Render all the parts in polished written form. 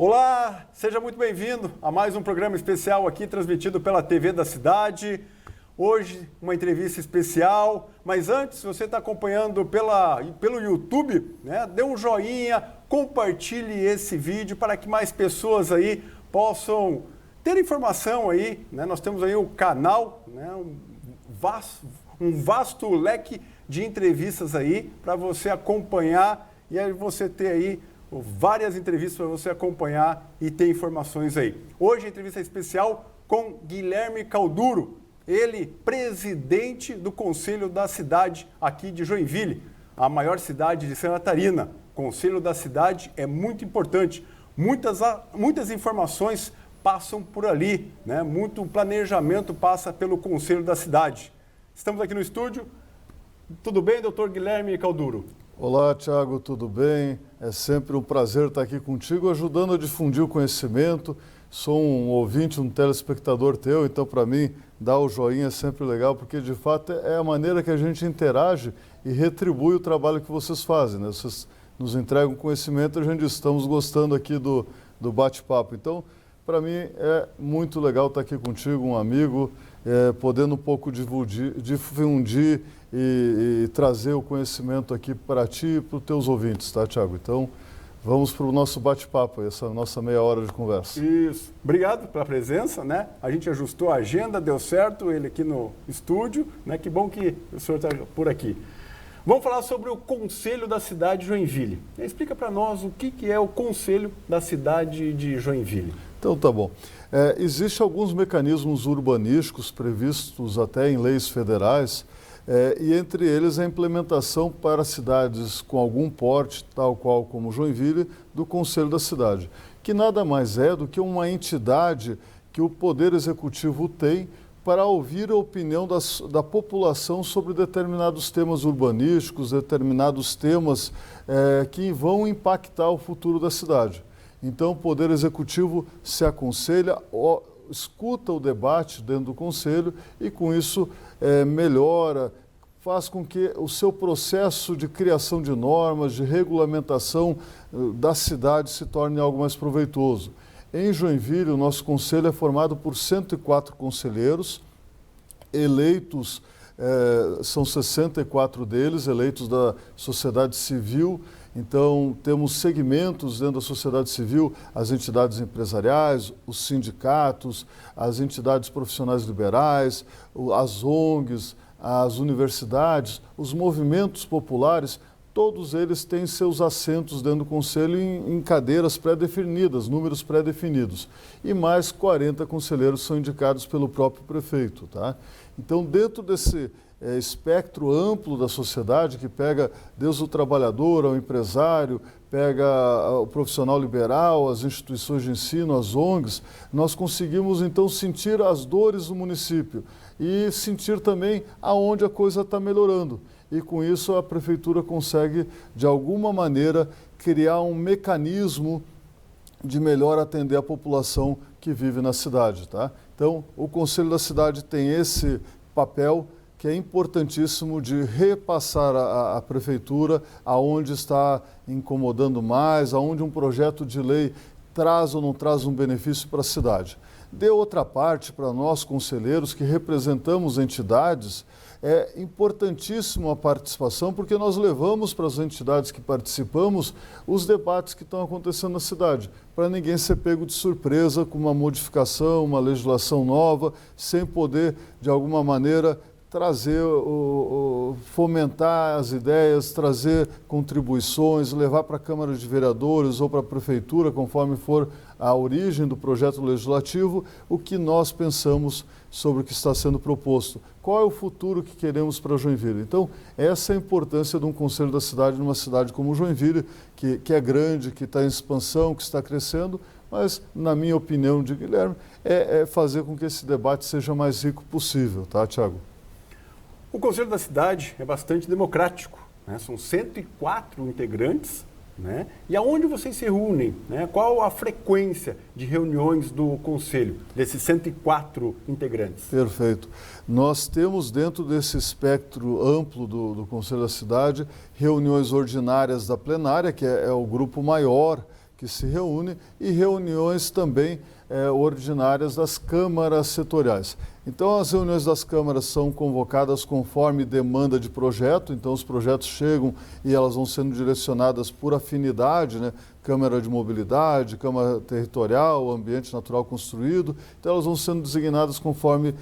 Olá, seja muito bem-vindo a mais um programa especial aqui transmitido pela TV da Cidade. Hoje, uma entrevista especial, mas antes, se você está acompanhando pelo YouTube, né, dê um joinha, compartilhe esse vídeo para que mais pessoas aí possam ter informação aí, né? Nós temos aí o canal, né, um vasto leque de entrevistas aí para você acompanhar e aí você ter aí várias entrevistas para você acompanhar e ter informações aí. Hoje a entrevista é especial com Guilherme Calduro, ele presidente do Conselho da Cidade aqui de Joinville, a maior cidade de Santa Catarina. O Conselho da Cidade é muito importante, muitas informações passam por ali, né? Muito planejamento passa pelo Conselho da Cidade. Estamos aqui no estúdio. Tudo bem, doutor Guilherme Calduro? Olá, Thiago, tudo bem? É sempre um prazer estar aqui contigo, ajudando a difundir o conhecimento. Sou um ouvinte, um telespectador teu, então para mim dar o joinha é sempre legal, porque de fato é a maneira que a gente interage e retribui o trabalho que vocês fazem, né? Vocês nos entregam conhecimento e a gente estamos gostando aqui do bate-papo. Então, para mim é muito legal estar aqui contigo, um amigo, podendo um pouco difundir e trazer o conhecimento aqui para ti e para os teus ouvintes, tá, Thiago? Então, vamos para o nosso bate-papo, essa nossa meia hora de conversa. Isso. Obrigado pela presença, né? A gente ajustou a agenda, deu certo, ele aqui no estúdio, né? Que bom que o senhor está por aqui. Vamos falar sobre o Conselho da Cidade de Joinville. Explica para nós o que é o Conselho da Cidade de Joinville. Então, tá bom. Existem alguns mecanismos urbanísticos previstos até em leis federais, e entre eles a implementação para cidades com algum porte, tal qual como Joinville, do Conselho da Cidade, que nada mais é do que uma entidade que o Poder Executivo tem para ouvir a opinião da população sobre determinados temas urbanísticos, determinados temas que vão impactar o futuro da cidade. Então, o Poder Executivo se aconselha, escuta o debate dentro do Conselho e, com isso, melhora, faz com que o seu processo de criação de normas, de regulamentação da cidade se torne algo mais proveitoso. Em Joinville, o nosso Conselho é formado por 104 conselheiros, eleitos, são 64 deles, eleitos da sociedade civil. Então, temos segmentos dentro da sociedade civil, as entidades empresariais, os sindicatos, as entidades profissionais liberais, as ONGs, as universidades, os movimentos populares, todos eles têm seus assentos dentro do Conselho em cadeiras pré-definidas, números pré-definidos. E mais 40 conselheiros são indicados pelo próprio prefeito, tá? Então, dentro desse espectro amplo da sociedade, que pega desde o trabalhador ao empresário, pega o profissional liberal, as instituições de ensino, as ONGs, nós conseguimos então sentir as dores do município e sentir também aonde a coisa está melhorando. E com isso a prefeitura consegue, de alguma maneira, criar um mecanismo de melhor atender a população que vive na cidade, tá? Então, o Conselho da Cidade tem esse papel que é importantíssimo de repassar a prefeitura aonde está incomodando mais, aonde um projeto de lei traz ou não traz um benefício para a cidade. De outra parte, para nós conselheiros que representamos entidades, é importantíssimo a participação, porque nós levamos para as entidades que participamos os debates que estão acontecendo na cidade, para ninguém ser pego de surpresa com uma modificação, uma legislação nova, sem poder, de alguma maneira, trazer, fomentar as ideias, trazer contribuições, levar para a Câmara de Vereadores ou para a Prefeitura, conforme for a origem do projeto legislativo, o que nós pensamos sobre o que está sendo proposto. Qual é o futuro que queremos para Joinville? Então, essa é a importância de um Conselho da Cidade numa cidade como Joinville, que é grande, que está em expansão, que está crescendo, mas, na minha opinião, de Guilherme, é fazer com que esse debate seja o mais rico possível, tá, Thiago? O Conselho da Cidade é bastante democrático, né? São 104 integrantes, né? E aonde vocês se reúnem, né? Qual a frequência de reuniões do Conselho, desses 104 integrantes? Perfeito. Nós temos dentro desse espectro amplo do Conselho da Cidade reuniões ordinárias da plenária, que é o grupo maior que se reúne, e reuniões também ordinárias das câmaras setoriais. Então, as reuniões das câmaras são convocadas conforme demanda de projeto, então os projetos chegam e elas vão sendo direcionadas por afinidade, né? Câmara de Mobilidade, Câmara Territorial, Ambiente Natural Construído, então elas vão sendo designadas conforme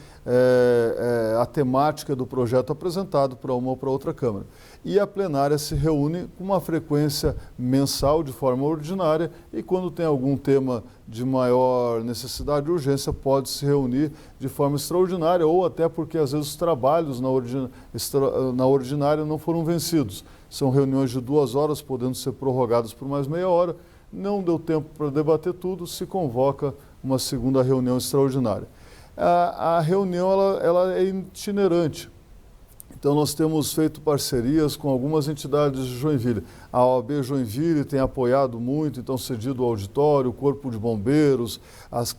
a temática do projeto apresentado para uma ou para outra Câmara. E a plenária se reúne com uma frequência mensal, de forma ordinária, e quando tem algum tema de maior necessidade e urgência, pode se reunir de forma extraordinária, ou até porque às vezes os trabalhos na ordinária não foram vencidos. São reuniões de 2 horas, podendo ser prorrogadas por mais meia hora. Não deu tempo para debater tudo, se convoca uma segunda reunião extraordinária. A reunião ela é itinerante. Então, nós temos feito parcerias com algumas entidades de Joinville. A OAB Joinville tem apoiado muito, então cedido o auditório, o Corpo de Bombeiros,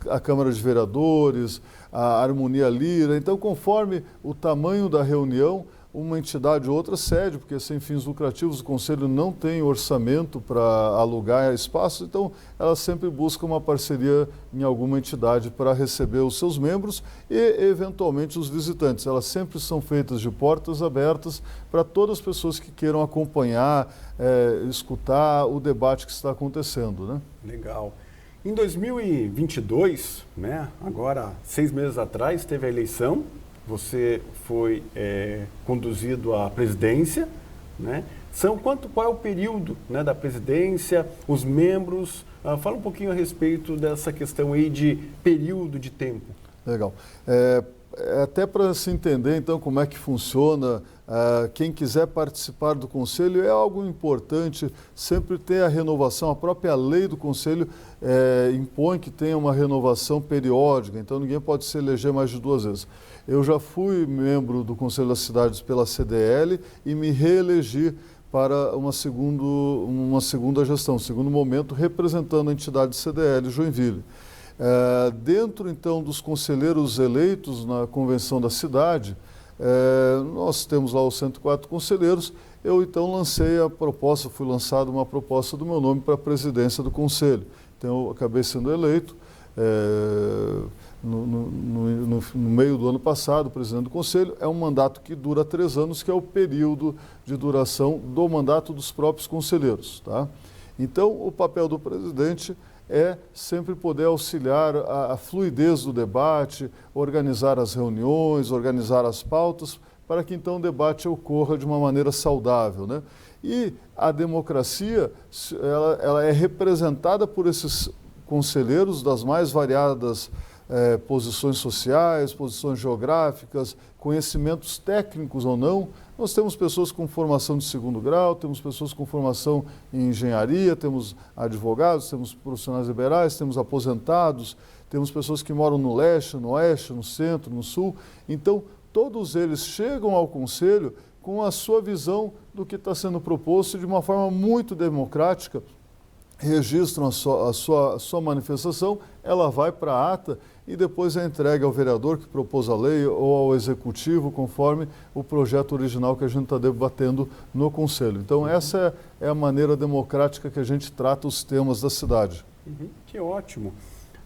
a Câmara de Vereadores, a Harmonia Lira. Então, conforme o tamanho da reunião, uma entidade ou outra cede, porque sem fins lucrativos o Conselho não tem orçamento para alugar espaço, então ela sempre busca uma parceria em alguma entidade para receber os seus membros e, eventualmente, os visitantes. Elas sempre são feitas de portas abertas para todas as pessoas que queiram acompanhar, escutar o debate que está acontecendo, né? Legal. Em 2022, né, agora 6 meses atrás, teve a eleição. Você foi conduzido à presidência, né? Qual é o período, né, da presidência, os membros? Fala um pouquinho a respeito dessa questão aí de período de tempo. Legal. Até para se entender, então, como é que funciona, quem quiser participar do Conselho, é algo importante sempre ter a renovação. A própria lei do Conselho impõe que tenha uma renovação periódica, então ninguém pode se eleger mais de 2 vezes. Eu já fui membro do Conselho das Cidades pela CDL e me reelegi para uma segunda gestão, segundo momento, representando a entidade CDL Joinville. Dentro, então, dos conselheiros eleitos na convenção da cidade, nós temos lá os 104 conselheiros. Eu, então, fui lançada uma proposta do meu nome para a presidência do Conselho. Então, eu acabei sendo eleito no meio do ano passado, presidente do Conselho. É um mandato que dura 3 anos, que é o período de duração do mandato dos próprios conselheiros, tá? Então, o papel do presidente é sempre poder auxiliar a fluidez do debate, organizar as reuniões, organizar as pautas, para que então o debate ocorra de uma maneira saudável, né? E a democracia, ela é representada por esses conselheiros das mais variadas posições sociais, posições geográficas, conhecimentos técnicos ou não. Nós temos pessoas com formação de 2º grau, temos pessoas com formação em engenharia, temos advogados, temos profissionais liberais, temos aposentados, temos pessoas que moram no leste, no oeste, no centro, no sul. Então, todos eles chegam ao Conselho com a sua visão do que está sendo proposto de uma forma muito democrática, registram a sua manifestação, ela vai para a ata e depois é entregue ao vereador que propôs a lei ou ao executivo, conforme o projeto original que a gente está debatendo no Conselho. Então, essa é a maneira democrática que a gente trata os temas da cidade. Que ótimo.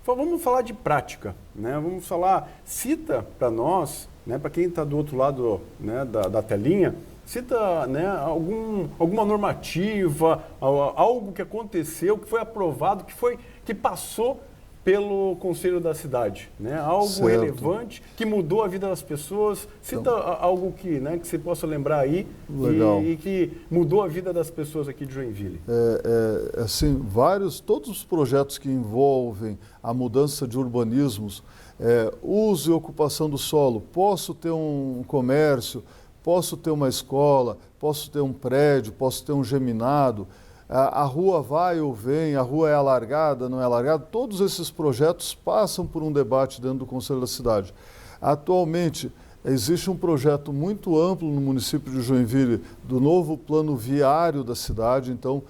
Vamos falar de prática, né? Vamos falar, cita para nós, né, para quem está do outro lado, né, da telinha, cita, né, alguma normativa, algo que aconteceu, que foi aprovado, que passou pelo Conselho da Cidade, né? Algo certo, relevante, que mudou a vida das pessoas. Cita então, algo que você possa lembrar aí e que mudou a vida das pessoas aqui de Joinville. Assim, todos os projetos que envolvem a mudança de urbanismos, uso e ocupação do solo, posso ter um comércio, posso ter uma escola, posso ter um prédio, posso ter um geminado, a rua vai ou vem, a rua é alargada, não é alargada, todos esses projetos passam por um debate dentro do Conselho da Cidade. Atualmente, existe um projeto muito amplo no município de Joinville do novo plano viário da cidade, então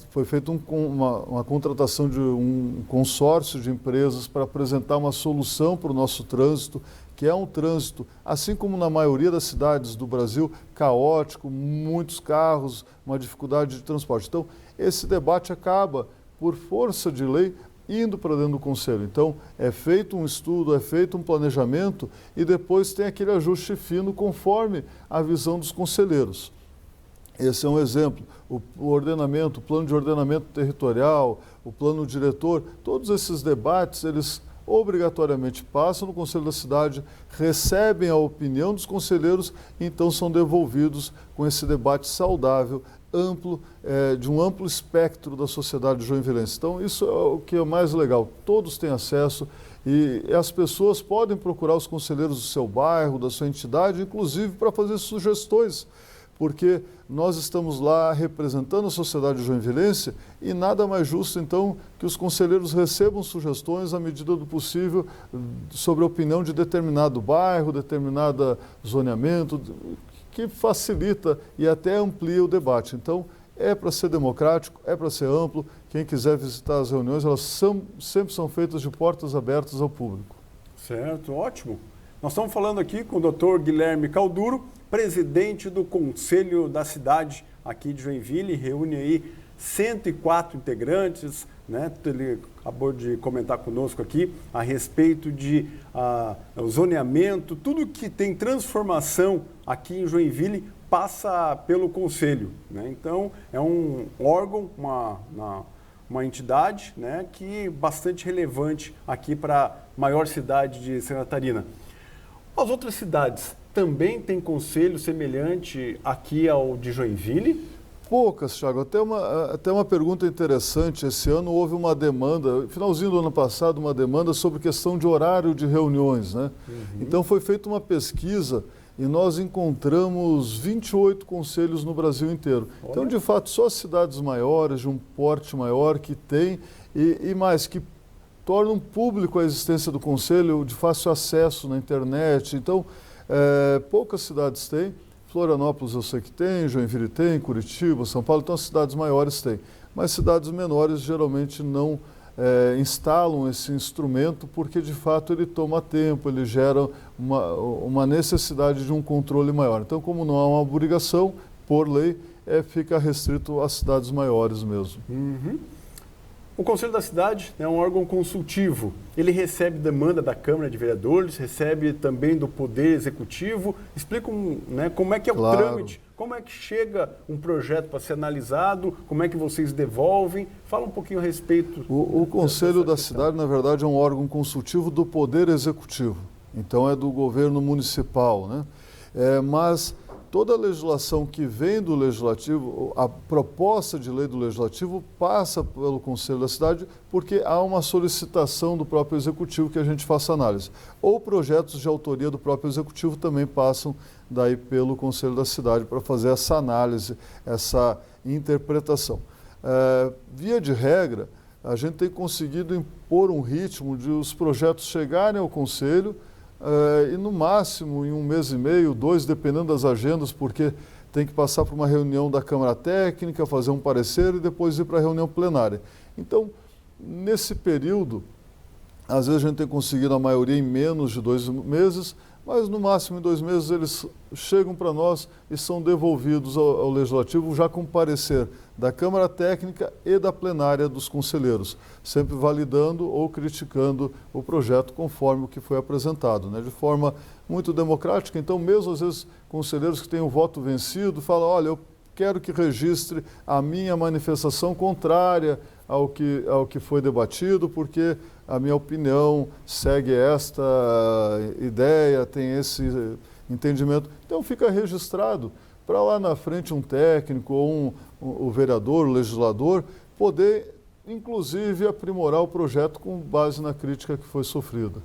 foi feita uma contratação de um consórcio de empresas para apresentar uma solução para o nosso trânsito, que é um trânsito, assim como na maioria das cidades do Brasil, caótico, muitos carros, uma dificuldade de transporte. Então, esse debate acaba por força de lei, indo para dentro do Conselho. Então, é feito um estudo, é feito um planejamento e depois tem aquele ajuste fino conforme a visão dos conselheiros. Esse é um exemplo. O ordenamento, o plano de ordenamento territorial, o plano diretor, todos esses debates, eles obrigatoriamente passam no Conselho da Cidade, recebem a opinião dos conselheiros e então são devolvidos com esse debate saudável, amplo, de um amplo espectro da sociedade joinvilense. Então, isso é o que é mais legal. Todos têm acesso e as pessoas podem procurar os conselheiros do seu bairro, da sua entidade, inclusive para fazer sugestões, porque nós estamos lá representando a sociedade joinvilense e nada mais justo, então, que os conselheiros recebam sugestões à medida do possível sobre a opinião de determinado bairro, determinado zoneamento, que facilita e até amplia o debate. Então, é para ser democrático, é para ser amplo. Quem quiser visitar as reuniões, elas sempre são feitas de portas abertas ao público. Certo, ótimo. Nós estamos falando aqui com o Dr. Guilherme Calduro, presidente do Conselho da Cidade aqui de Joinville, reúne aí 104 integrantes, né? Ele acabou de comentar conosco aqui a respeito de zoneamento, tudo que tem transformação aqui em Joinville passa pelo Conselho, né? Então, é um órgão, uma entidade, né, que é bastante relevante aqui para a maior cidade de Santa Catarina. As outras cidades também têm conselho semelhante aqui ao de Joinville? Poucas, Thiago. Até uma pergunta interessante. Esse ano houve uma demanda, finalzinho do ano passado, uma demanda sobre questão de horário de reuniões, né? Então foi feita uma pesquisa e nós encontramos 28 conselhos no Brasil inteiro. Olha. Então, de fato, só as cidades maiores, de um porte maior, que tem, e mais, que tornam público a existência do conselho de fácil acesso na internet. Então, poucas cidades têm. Florianópolis eu sei que tem, Joinville tem, Curitiba, São Paulo, então as cidades maiores têm. Mas cidades menores geralmente não instalam esse instrumento porque, de fato, ele toma tempo, ele gera uma necessidade de um controle maior. Então, como não há uma obrigação, por lei, fica restrito às cidades maiores mesmo. O Conselho da Cidade é um órgão consultivo. Ele recebe demanda da Câmara de Vereadores, recebe também do Poder Executivo. Explica né, como é que é o trâmite, como é que chega um projeto para ser analisado, como é que vocês devolvem. Fala um pouquinho a respeito. O Conselho da Cidade, na verdade, é um órgão consultivo do Poder Executivo. Então, é do governo municipal, né? Mas toda a legislação que vem do Legislativo, a proposta de lei do Legislativo passa pelo Conselho da Cidade porque há uma solicitação do próprio Executivo que a gente faça análise. Ou projetos de autoria do próprio Executivo também passam daí pelo Conselho da Cidade para fazer essa análise, essa interpretação. Via de regra, a gente tem conseguido impor um ritmo de os projetos chegarem ao Conselho e no máximo em 1 mês e meio, 2, dependendo das agendas, porque tem que passar por uma reunião da Câmara Técnica, fazer um parecer e depois ir para a reunião plenária. Então, nesse período, às vezes a gente tem conseguido a maioria em menos de 2 meses, mas no máximo em 2 meses eles chegam para nós e são devolvidos ao Legislativo já com parecer da Câmara Técnica e da plenária dos conselheiros, sempre validando ou criticando o projeto conforme o que foi apresentado, né? De forma muito democrática. Então, mesmo às vezes conselheiros que têm o voto vencido falam, olha, eu quero que registre a minha manifestação contrária ao que foi debatido, porque a minha opinião segue esta ideia, tem esse entendimento. Então fica registrado para lá na frente um técnico ou o vereador, o legislador, poder inclusive aprimorar o projeto com base na crítica que foi sofrida.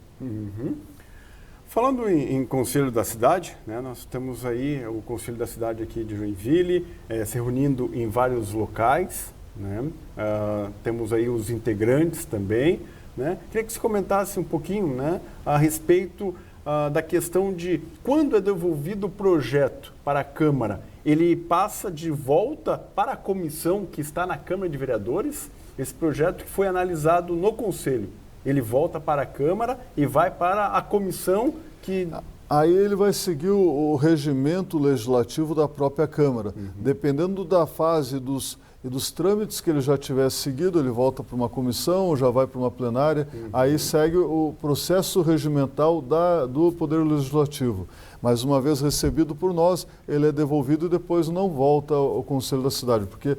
Falando em Conselho da Cidade, né, nós temos aí o Conselho da Cidade aqui de Joinville, se reunindo em vários locais, né? Temos aí os integrantes também, né? Queria que você comentasse um pouquinho, né, a respeito da questão de quando é devolvido o projeto para a Câmara, ele passa de volta para a comissão que está na Câmara de Vereadores, esse projeto que foi analisado no Conselho. Ele volta para a Câmara e vai para a comissão que... Aí ele vai seguir o regimento legislativo da própria Câmara. Dependendo da fase dos e dos trâmites que ele já tiver seguido, ele volta para uma comissão, já vai para uma plenária, aí segue o processo regimental do Poder Legislativo. Mas uma vez recebido por nós, ele é devolvido e depois não volta ao Conselho da Cidade, porque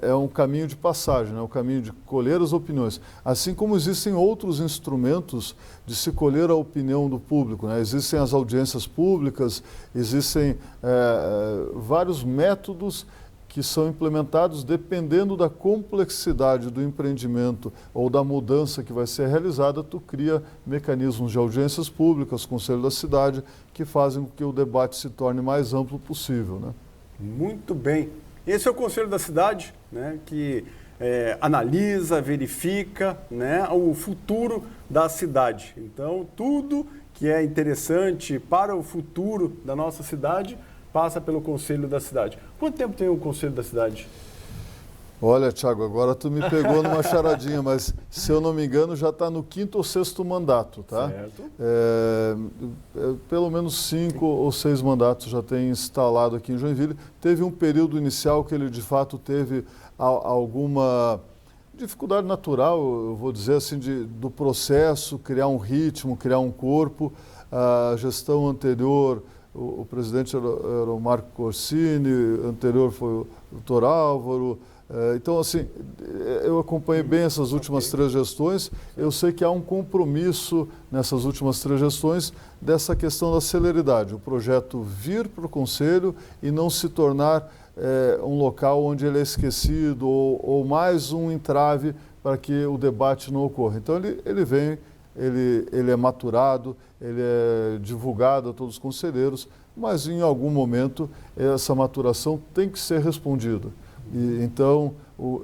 é um caminho de passagem, é um caminho de colher as opiniões. Assim como existem outros instrumentos de se colher a opinião do público, né? Existem as audiências públicas, existem vários métodos que são implementados dependendo da complexidade do empreendimento ou da mudança que vai ser realizada. Tu cria mecanismos de audiências públicas, Conselho da Cidade, que fazem com que o debate se torne mais amplo possível, né? Muito bem. Esse é o Conselho da Cidade, né, que analisa, verifica, né, o futuro da cidade. Então, tudo que é interessante para o futuro da nossa cidade passa pelo Conselho da Cidade. Quanto tempo tem o Conselho da Cidade? Olha, Thiago, agora tu me pegou numa charadinha, mas se eu não me engano já está no 5º ou 6º mandato, tá? Certo. Pelo menos 5 ou 6 mandatos já tem instalado aqui em Joinville. Teve um período inicial que ele de fato teve alguma dificuldade natural, eu vou dizer assim, do processo, criar um ritmo, criar um corpo. A gestão anterior, o presidente era o Marco Corsini, anterior foi o doutor Álvaro. Então, assim, eu acompanhei bem essas últimas 3 gestões. Eu sei que há um compromisso nessas últimas 3 gestões dessa questão da celeridade. O projeto vir para o Conselho e não se tornar um local onde ele é esquecido ou mais um entrave para que o debate não ocorra. Então, ele vem, ele é maturado, ele é divulgado a todos os conselheiros, mas em algum momento essa maturação tem que ser respondida. Então,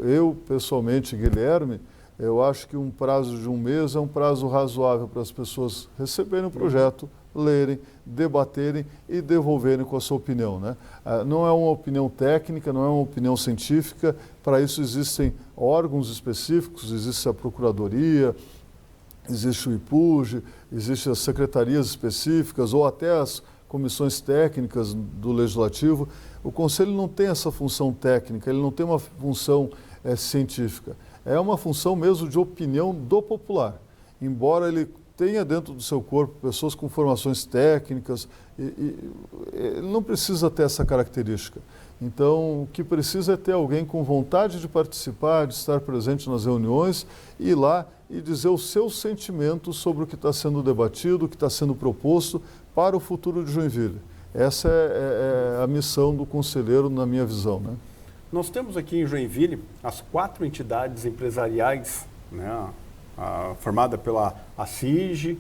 eu pessoalmente, Guilherme, eu acho que um prazo de 1 mês é um prazo razoável para as pessoas receberem o projeto, lerem, debaterem e devolverem com a sua opinião, né? Não é uma opinião técnica, não é uma opinião científica, para isso existem órgãos específicos, existe a Procuradoria, existe o IPUJ, existem as secretarias específicas ou até as comissões técnicas do Legislativo. O Conselho não tem essa função técnica, ele não tem uma função científica. É uma função mesmo de opinião do popular. Embora ele tenha dentro do seu corpo pessoas com formações técnicas, ele não precisa ter essa característica. Então, o que precisa é ter alguém com vontade de participar, de estar presente nas reuniões, ir lá e dizer os seus sentimentos sobre o que está sendo debatido, o que está sendo proposto para o futuro de Joinville. Essa é a missão do conselheiro, na minha visão, né? Nós temos aqui em Joinville as 4 entidades empresariais, né, formada pela ACIG,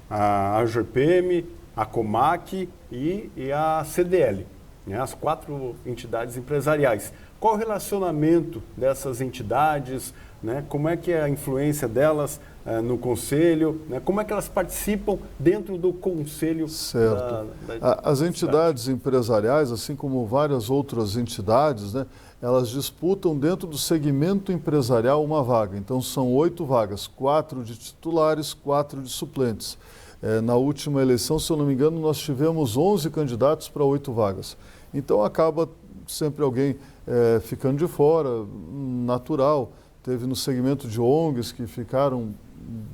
a AGPM, a COMAC e a CDL, né, as 4 entidades empresariais. Qual o relacionamento dessas entidades, né, como é que é a influência delas no Conselho, né, como é que elas participam dentro do Conselho? Certo. As entidades empresariais, assim como várias outras entidades, né, elas disputam dentro do segmento empresarial uma vaga. Então, são 8 vagas, 4 de titulares, 4 de suplentes. Na última eleição, se eu não me engano, nós tivemos 11 candidatos para 8 vagas. Então, acaba sempre alguém ficando de fora, natural. Teve no segmento de ONGs que ficaram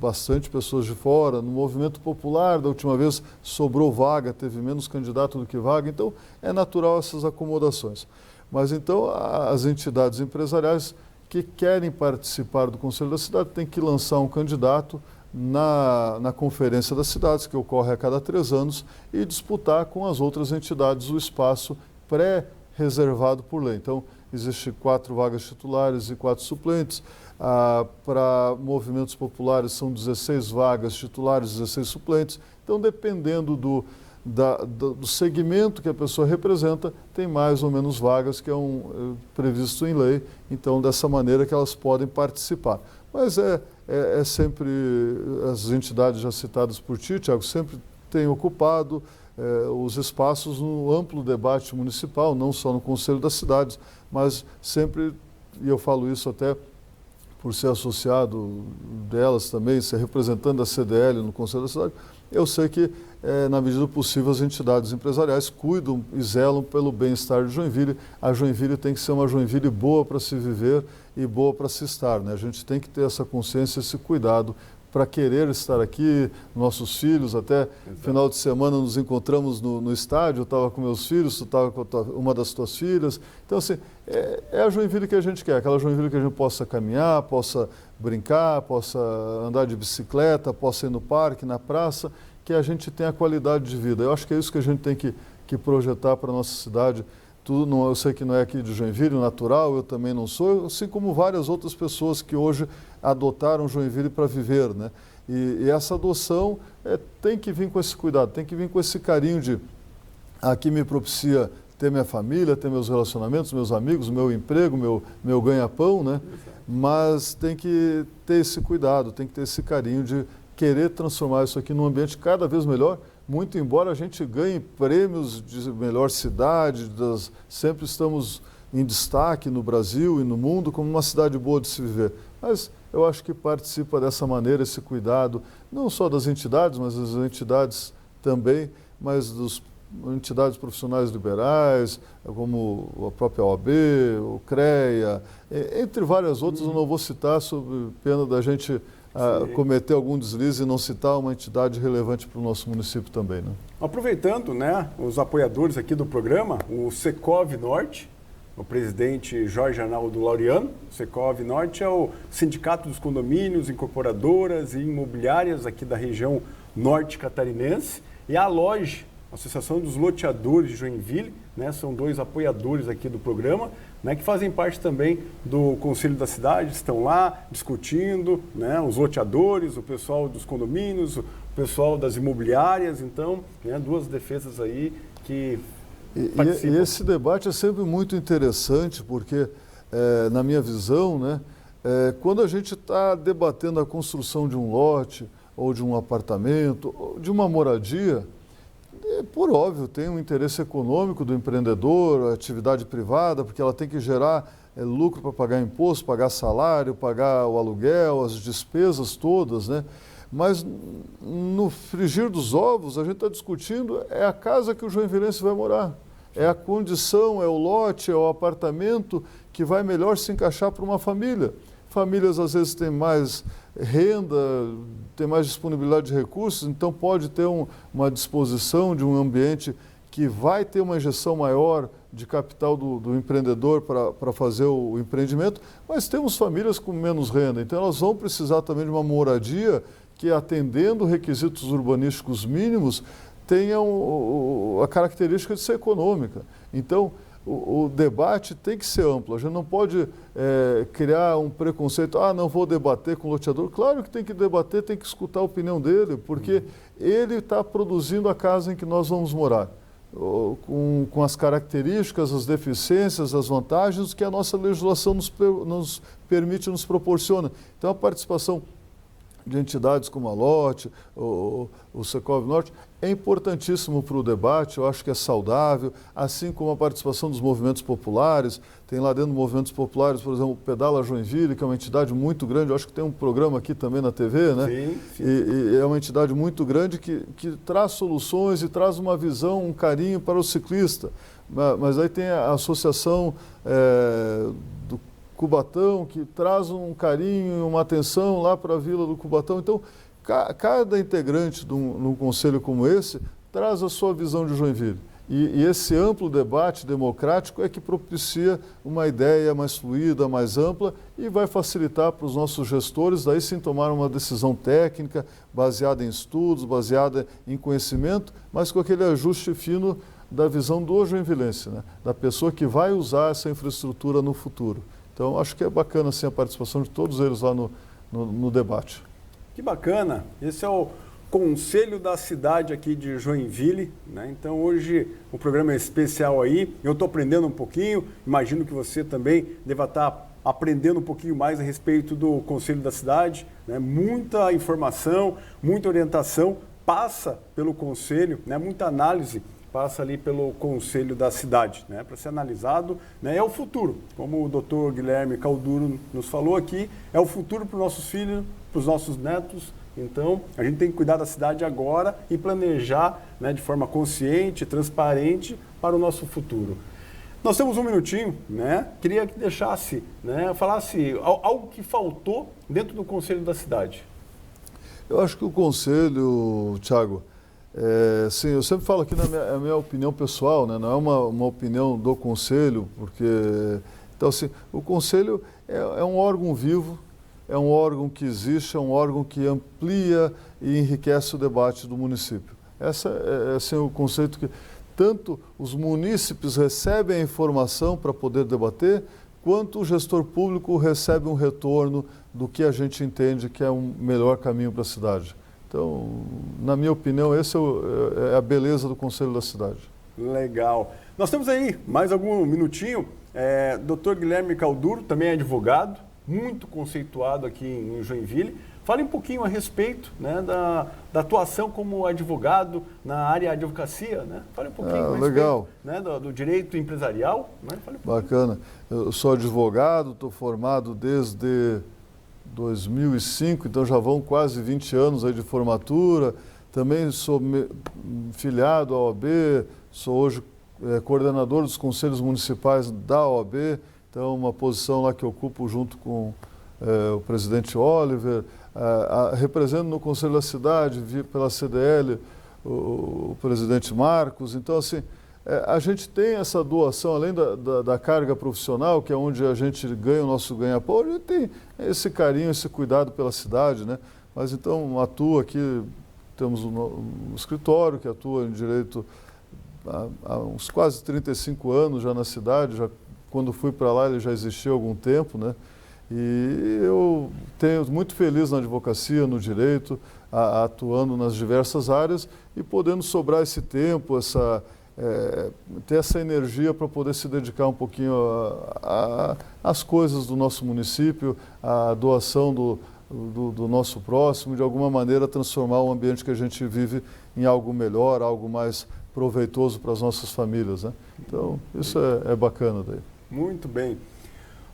bastante pessoas de fora. No movimento popular, da última vez, sobrou vaga, teve menos candidato do que vaga. Então, é natural essas acomodações. Mas, então, as entidades empresariais que querem participar do Conselho da Cidade têm que lançar um candidato na Conferência das Cidades, que ocorre a cada 3 anos, e disputar com as outras entidades o espaço pré-reservado por lei. Então, existem 4 vagas titulares e 4 suplentes. Para movimentos populares são 16 vagas titulares, 16 suplentes. Então, dependendo do segmento que a pessoa representa, tem mais ou menos vagas que previsto em lei. Então, dessa maneira que elas podem participar. Mas é sempre, as entidades já citadas por ti, Thiago, sempre têm ocupado os espaços no amplo debate municipal, não só no Conselho das Cidades, mas sempre, e eu falo isso até por ser associado delas também, ser representante da CDL no Conselho da Cidade, eu sei que na medida do possível, as entidades empresariais cuidam e zelam pelo bem-estar de Joinville. A Joinville tem que ser uma Joinville boa para se viver e boa para se estar, né? A gente tem que ter essa consciência, esse cuidado para querer estar aqui, nossos filhos, até final de semana nos encontramos no estádio, eu estava com meus filhos, tu estava com uma das tuas filhas. Então, assim, é a Joinville que a gente quer, aquela Joinville que a gente possa caminhar, possa brincar, possa andar de bicicleta, possa ir no parque, na praça, que a gente tenha qualidade de vida. Eu acho que é isso que a gente tem que projetar para a nossa cidade. Eu sei que não é aqui de Joinville, natural, eu também não sou, assim como várias outras pessoas que hoje adotaram Joinville para viver, né? E essa adoção tem que vir com esse cuidado, tem que vir com esse carinho de aqui me propicia ter minha família, ter meus relacionamentos, meus amigos, meu emprego, meu ganha-pão, né? Mas tem que ter esse cuidado, tem que ter esse carinho de querer transformar isso aqui num ambiente cada vez melhor. Muito embora a gente ganhe prêmios de melhor cidade, sempre estamos em destaque no Brasil e no mundo como uma cidade boa de se viver. Mas eu acho que participa dessa maneira, esse cuidado, não só das entidades, mas das entidades também, mas das entidades profissionais liberais, como a própria OAB, o CREA, entre várias outras, eu não vou citar, sob pena da gente cometer algum deslize e não citar uma entidade relevante para o nosso município também, né? Aproveitando, né, os apoiadores aqui do programa, o Secov Norte, o presidente Jorge Arnaldo Laureano. O Secov Norte é o sindicato dos condomínios, incorporadoras e imobiliárias aqui da região norte catarinense, e a LOGE, Associação dos Loteadores de Joinville, né, são dois apoiadores aqui do programa, né, que fazem parte também do Conselho da Cidade, estão lá discutindo, né, os loteadores, o pessoal dos condomínios, o pessoal das imobiliárias, então, né, duas defesas aí que participam. E esse debate é sempre muito interessante, porque, na minha visão, né, quando a gente está debatendo a construção de um lote, ou de um apartamento, ou de uma moradia, por óbvio, tem um interesse econômico do empreendedor, a atividade privada, porque ela tem que gerar lucro para pagar imposto, pagar salário, pagar o aluguel, as despesas todas, né? Mas no frigir dos ovos, a gente está discutindo a casa que o joinvilense vai morar. É a condição, é o lote, é o apartamento que vai melhor se encaixar para uma família. Famílias, às vezes, têm mais renda, têm mais disponibilidade de recursos, então pode ter uma disposição de um ambiente que vai ter uma injeção maior de capital do empreendedor para fazer o empreendimento, mas temos famílias com menos renda, então elas vão precisar também de uma moradia que, atendendo requisitos urbanísticos mínimos, tenha a característica de ser econômica. Então, o debate tem que ser amplo, a gente não pode criar um preconceito, não vou debater com o loteador. Claro que tem que debater, tem que escutar a opinião dele, porque ele está produzindo a casa em que nós vamos morar, com as características, as deficiências, as vantagens que a nossa legislação nos permite, nos proporciona. Então, a participação de entidades como a LOTE, o Secov Norte, é importantíssimo para o debate, eu acho que é saudável, assim como a participação dos movimentos populares. Tem lá dentro movimentos populares, por exemplo, o Pedala Joinville, que é uma entidade muito grande, eu acho que tem um programa aqui também na TV, né? Sim, sim. E é uma entidade muito grande que traz soluções e traz uma visão, um carinho para o ciclista. Mas aí tem a associação do Cubatão, que traz um carinho, uma atenção lá para a Vila do Cubatão. Então, cada integrante de um conselho como esse traz a sua visão de Joinville. E esse amplo debate democrático é que propicia uma ideia mais fluida, mais ampla, e vai facilitar para os nossos gestores, daí sim, tomar uma decisão técnica, baseada em estudos, baseada em conhecimento, mas com aquele ajuste fino da visão do joinvilense, né? Da pessoa que vai usar essa infraestrutura no futuro. Então, acho que é bacana assim, a participação de todos eles lá no debate. Que bacana! Esse é o Conselho da Cidade aqui de Joinville, né? Então, hoje o programa é especial aí. Eu estou aprendendo um pouquinho, imagino que você também deva estar aprendendo um pouquinho mais a respeito do Conselho da Cidade, né? Muita informação, muita orientação passa pelo Conselho, né? Muita análise passa ali pelo Conselho da Cidade, né, para ser analisado, né, é o futuro, como o Dr. Guilherme Calduro nos falou aqui, é o futuro para os nossos filhos, para os nossos netos. Então, a gente tem que cuidar da cidade agora e planejar, né, de forma consciente, transparente para o nosso futuro. Nós temos um minutinho, né? Queria que deixasse, né, falasse algo que faltou dentro do Conselho da cidade. Eu acho que o Conselho, Thiago, sim, eu sempre falo aqui na minha opinião pessoal, né? Não é uma opinião do Conselho, porque... Então, assim, o Conselho é um órgão vivo, é um órgão que existe, é um órgão que amplia e enriquece o debate do município. Esse é assim, o conceito que tanto os munícipes recebem a informação para poder debater, quanto o gestor público recebe um retorno do que a gente entende que é um melhor caminho para a cidade. Então, na minha opinião, essa é a beleza do Conselho da cidade. Legal. Nós temos aí mais algum minutinho. Dr. Guilherme Calduro, também é advogado, muito conceituado aqui em Joinville. Fale um pouquinho a respeito, né, da atuação como advogado na área de advocacia, né? Fale um pouquinho a respeito, legal. Né, do direito empresarial. Né? Fale um Bacana. Eu sou advogado, estou formado desde 2005, então já vão quase 20 anos aí de formatura. Também sou filiado à OAB, sou hoje coordenador dos conselhos municipais da OAB, então uma posição lá que ocupo junto com o presidente Oliver, represento no Conselho da Cidade, pela CDL, o presidente Marcos. Então, assim, a gente tem essa doação, além da carga profissional, que é onde a gente ganha o nosso ganha-pão, a gente tem esse carinho, esse cuidado pela cidade, né? Mas então atua aqui, temos um escritório que atua em direito há uns quase 35 anos já na cidade, já, quando fui para lá ele já existia há algum tempo, né? E eu tenho muito feliz na advocacia, no direito, atuando nas diversas áreas e podendo sobrar esse tempo, ter essa energia para poder se dedicar um pouquinho às coisas do nosso município, à doação do nosso próximo, de alguma maneira transformar o ambiente que a gente vive em algo melhor, algo mais proveitoso para as nossas famílias, né? Então, isso é bacana daí. Muito bem.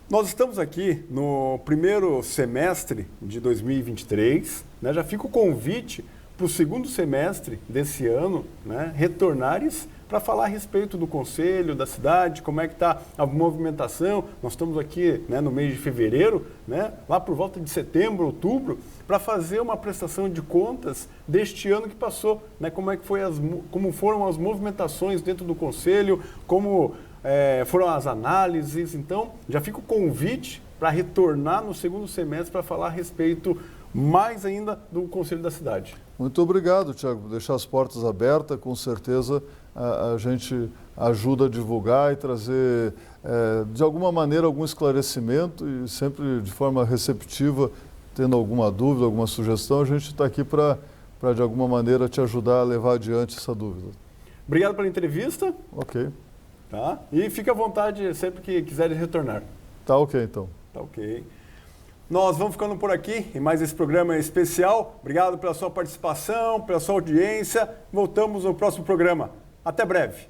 Nós estamos aqui no primeiro semestre de 2023, né? Já fica o convite para o segundo semestre desse ano, né, retornares para falar a respeito do Conselho, da cidade, como é que está a movimentação. Nós estamos aqui, né, no mês de fevereiro, né, lá por volta de setembro, outubro, para fazer uma prestação de contas deste ano que passou, né, como foram as movimentações dentro do Conselho, como foram as análises. Então, já fica o convite para retornar no segundo semestre para falar a respeito mais ainda do Conselho da Cidade. Muito obrigado, Thiago, por deixar as portas abertas. Com certeza a gente ajuda a divulgar e trazer, de alguma maneira, algum esclarecimento e sempre de forma receptiva, tendo alguma dúvida, alguma sugestão, a gente está aqui para, de alguma maneira, te ajudar a levar adiante essa dúvida. Obrigado pela entrevista. Ok. Tá? E fique à vontade sempre que quiserem retornar. Tá ok, então. Tá ok. Nós vamos ficando por aqui em mais esse programa especial. Obrigado pela sua participação, pela sua audiência. Voltamos no próximo programa. Até breve.